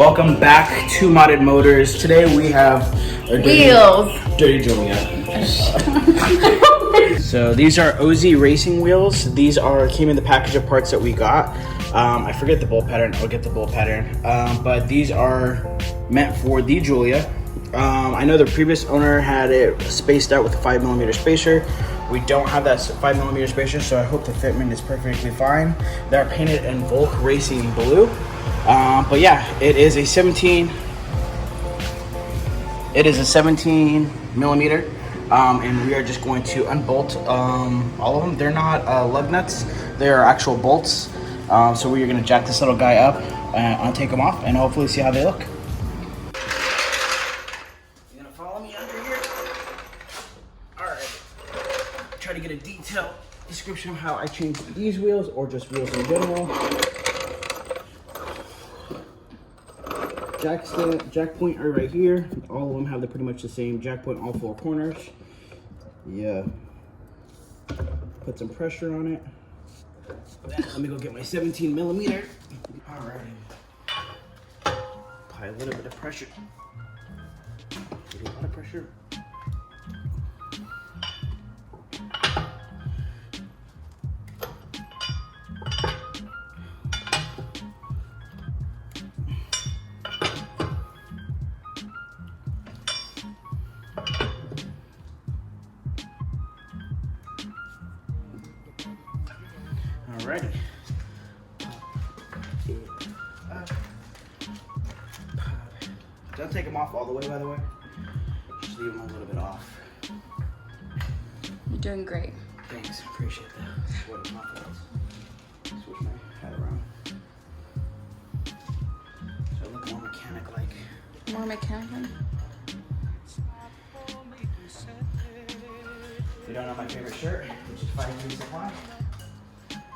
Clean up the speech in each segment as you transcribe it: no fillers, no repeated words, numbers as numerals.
Welcome back to Modded Motors. Today we have a dirty Giulia. So these are OZ racing wheels. These came in the package of parts that we got. I forget the bolt pattern. I'll get the bolt pattern. But these are meant for the Giulia. I know the previous owner had it spaced out with a 5mm spacer. We don't have that 5mm spacer, so I hope the fitment is perfectly fine. They're painted in Volk Racing Blue. But yeah, it is a 17 millimeter, and we are just going to unbolt all of them. They're not lug nuts, they're actual bolts. So we're going to jack this little guy up and take them off and hopefully see how they look. You're going to follow me under here? Alright. Try to get a detailed description of how I changed these wheels or just wheels in general. Jack point are right here. All of them have pretty much the same jack point, all four corners. Yeah. Put some pressure on it. Let me go get my 17mm. Alright. Apply a little bit of pressure. A lot of pressure. Alrighty. Don't take them off all the way, by the way. Just leave them a little bit off. You're doing great. Thanks, appreciate that. What a muffin is. Switch my head around. So I look more mechanic-like. More mechanical? If you don't know my favorite shirt, which is 5 Free Supply.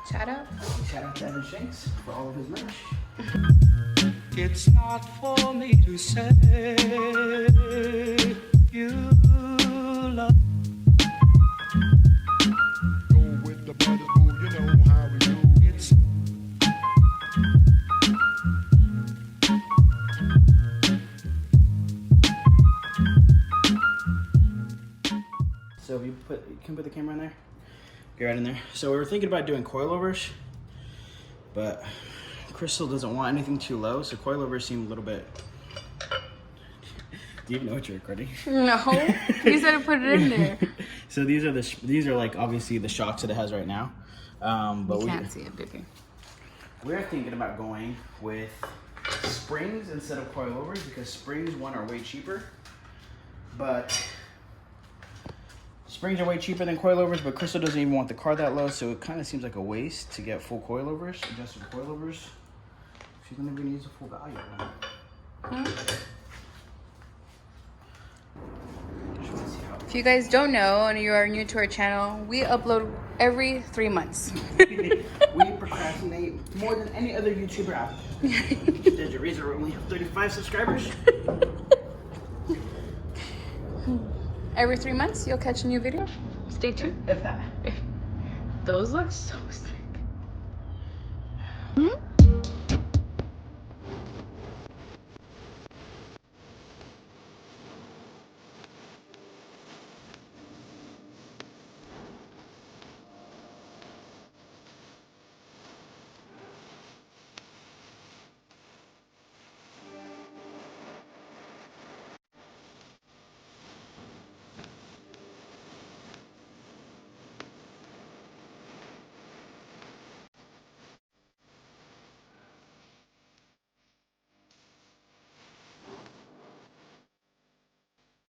Shout out. Shout out to Evan Shanks for all of his merch. It's not for me to say you love. Go with the brothers, boo, you know how we do. It's so if you can put the camera in there. Get right in there. So we were thinking about doing coilovers, but Crystal doesn't want anything too low, so coilovers seem a little bit. Do you even know what you're recording? No, you said to put it in there. So these are like obviously the shocks that it has right now. But you can't see it, baby. We're thinking about going with springs instead of coilovers because springs are way cheaper, but. Springs are way cheaper than coilovers, but Crystal doesn't even want the car that low, so it kind of seems like a waste to get full coilovers, adjusted coilovers. She's not even use the full value of them. If you guys don't know and you are new to our channel, we upload every 3 months. We procrastinate more than any other YouTuber out there. There's a reason we only have 35 subscribers. Every 3 months, you'll catch a new video. Stay tuned. If that. Those look so sick.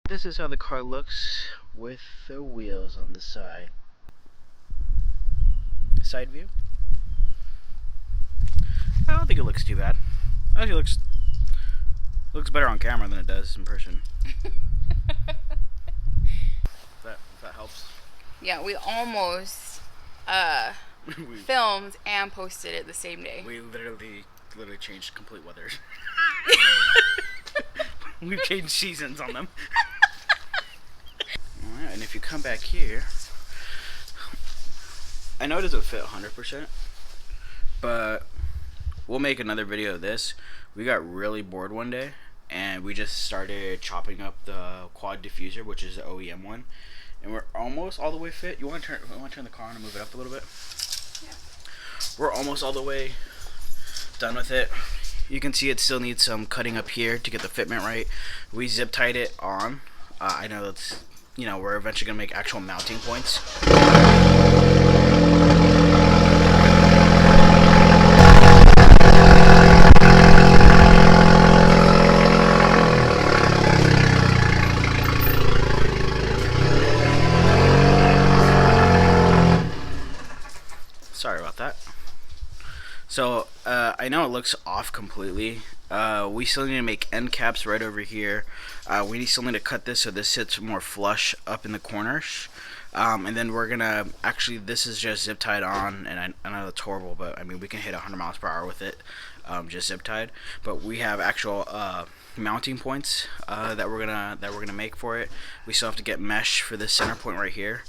This is how the car looks with the wheels on the side. Side view. I don't think it looks too bad. Actually, looks better on camera than it does in person. if that helps. Yeah, we almost filmed and posted it the same day. We literally changed complete weather. We've changed seasons on them. Alright, and if you come back here, I know it doesn't fit 100%, but we'll make another video of this. We got really bored one day, and we just started chopping up the quad diffuser, which is the OEM one, and we're almost all the way fit. You want to turn the car on and move it up a little bit? Yeah. We're almost all the way done with it. You can see it still needs some cutting up here to get the fitment right. We zip tied it on. I know that's, you know, we're eventually gonna make actual mounting points. Sorry about that. So I know it looks off completely. We still need to make end caps right over here. We still need to cut this so this sits more flush up in the corners. And then we're gonna actually, this is just zip tied on, and I know it's horrible, but I mean we can hit 100 miles per hour with it, just zip tied. But we have actual mounting points that we're gonna make for it. We still have to get mesh for this center point right here.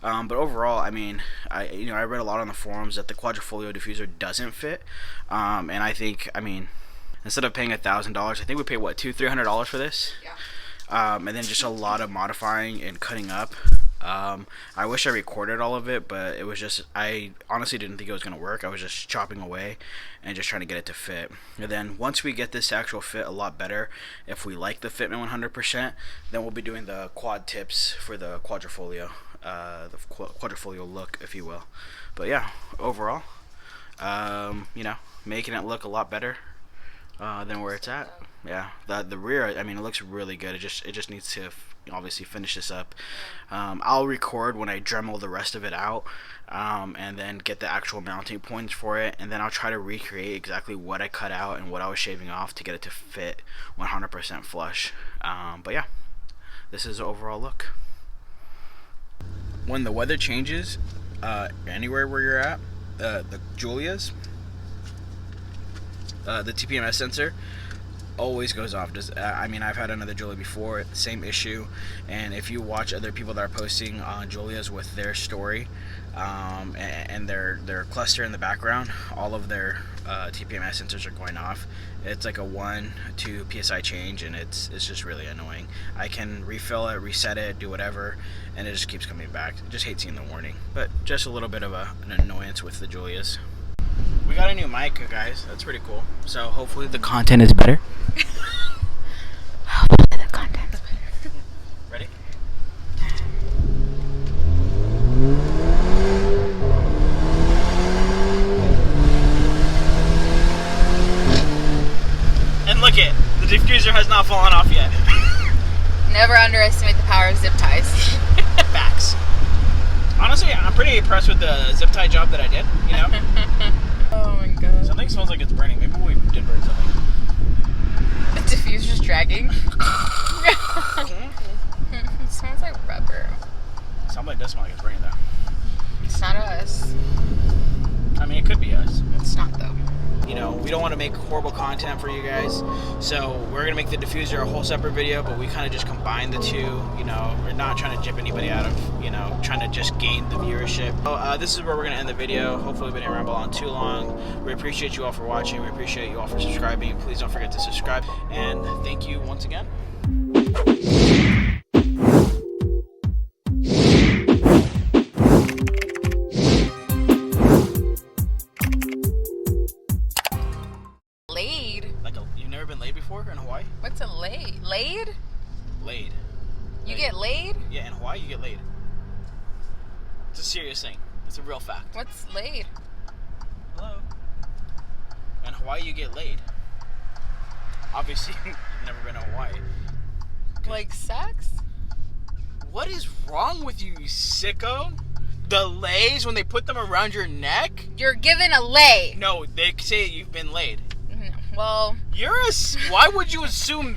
But overall, I mean, I read a lot on the forums that the Quadrifoglio diffuser doesn't fit, and I think, I mean, instead of paying $1,000, I think we paid what, $200-300 for this. Yeah. And then just a lot of modifying and cutting up. I wish I recorded all of it, but it was just, I honestly didn't think it was gonna work. I was just chopping away and just trying to get it to fit. And then once we get this to actual fit a lot better, if we like the fitment 100%, then we'll be doing the quad tips for the Quadrifoglio. The Quadrifoglio look, if you will. But yeah, overall, you know, making it look a lot better than where it's at. Yeah, the rear, I mean, it looks really good. It just needs to obviously finish this up. I'll record when I Dremel the rest of it out, and then get the actual mounting points for it, and then I'll try to recreate exactly what I cut out and what I was shaving off to get it to fit 100% flush. But yeah, this is the overall look. When the weather changes, anywhere where you're at, the Giulias, the TPMS sensor always goes off. I mean, I've had another Giulia before, same issue, and if you watch other people that are posting on Giulias with their story, and their cluster in the background, all of their TPMS sensors are going off. It's like a 1-2 PSI change, and it's just really annoying. I can refill it, reset it, do whatever, and it just keeps coming back. I just hate seeing the warning, but just a little bit of an annoyance with the Giulias. We got a new mic, guys. That's pretty cool. So hopefully the content is better. Hopefully the content is better. Ready? And look it, the diffuser has not fallen off yet. Never underestimate the power of zip ties. Facts. Honestly, I'm pretty impressed with the zip tie job that I did, you know? Oh my god. Something smells like it's burning. Maybe we did burn something. The diffuser's dragging. It smells like rubber. Something does smell like it's burning though. It's not us. I mean, it could be us. It's not though. You know, we don't want to make horrible content for you guys, so we're going to make the diffuser a whole separate video, but we kind of just combine the two. You know, we're not trying to jip anybody out of, you know, trying to just gain the viewership. So, this is where we're going to end the video. Hopefully we didn't ramble on too long. We appreciate you all for watching. We appreciate you all for subscribing. Please don't forget to subscribe, and thank you once again. You've never been laid before in Hawaii? What's a laid? Laid? Laid. You get laid? Yeah, in Hawaii you get laid. It's a serious thing. It's a real fact. What's laid? Hello? In Hawaii you get laid. Obviously, you've never been to Hawaii. Like sex? What is wrong with you, you sicko? The lays, when they put them around your neck? You're given a lay. No, they say you've been laid. Well, why would you assume?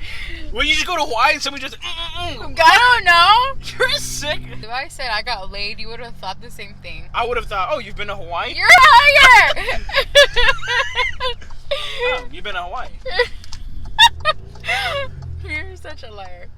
Well, you just go to Hawaii and someone just. I don't know. You're sick. If I said I got laid, you would have thought the same thing. I would have thought, oh, you've been to Hawaii? You're a liar. Oh, you've been to Hawaii. You're such a liar.